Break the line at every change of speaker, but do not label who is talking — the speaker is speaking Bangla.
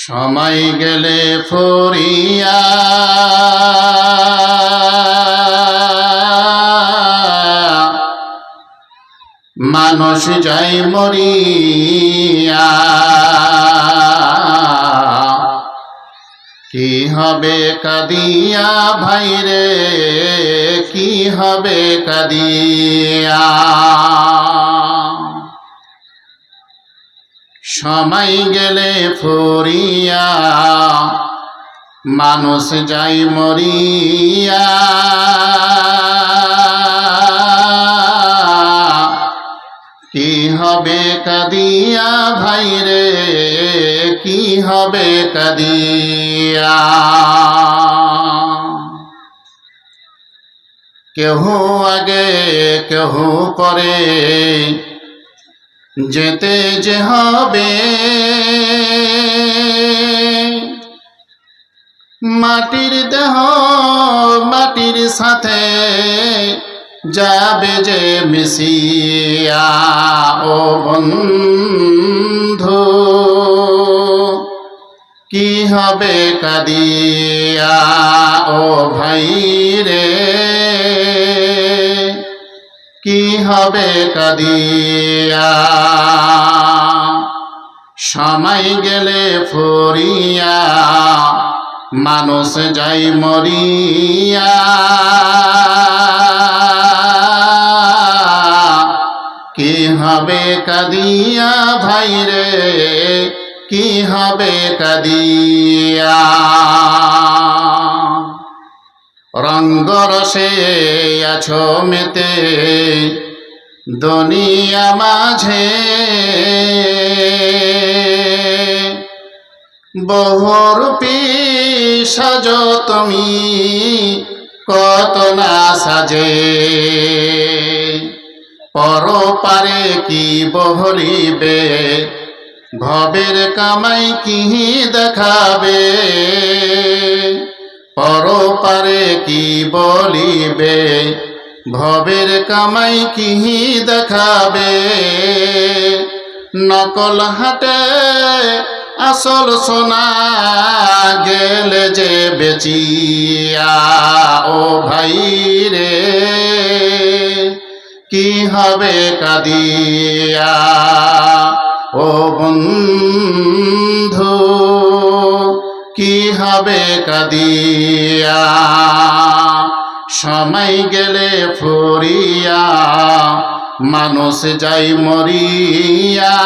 সময় গেলে ফুরিয়া মানুষ যায় মরিয়া, কি হবে কাদিয়া ভাইরে, কি হবে কাদিয়া। সময় গেলে ফুরিয়া মানুষ যায় মরিয়া, কি হবে কাদিয়া ভাইরে, কি হবে কাদিয়া। কেহ আগে কেহ পরে যেতে যে হবে, মাটির দেহ মাটির সাথে যাবে যে মিশিয়া। ও বন্ধু কি হবে কাদিয়া, ও ভাই রে কি হবে কাদিয়া। সময় গেলে ফুরিয়া মানুষ যাই মরিয়া, কি হবে কাদিয়া ভাইরে, কি হবে কাদিয়া। রঙ্গরসে আছো মেতে দুনিয়া মাঝে, বহুরূপী সাজো তুমি কত না সাজে। পরপারে কি বহলিবে, ভবের কামাই কি দেখাবে। পরপারে কি বলিবে, ভবের কামাই কি দেখাবে। নকল হাটে আসল সোনা গেলে যে বেচিয়া, ও ভাই রে কি হবে কাদিয়া। ও বন্ধু কি হবে কাদিয়া। সময় গেলে ফুরিয়া মানুষ যাই মরিয়া।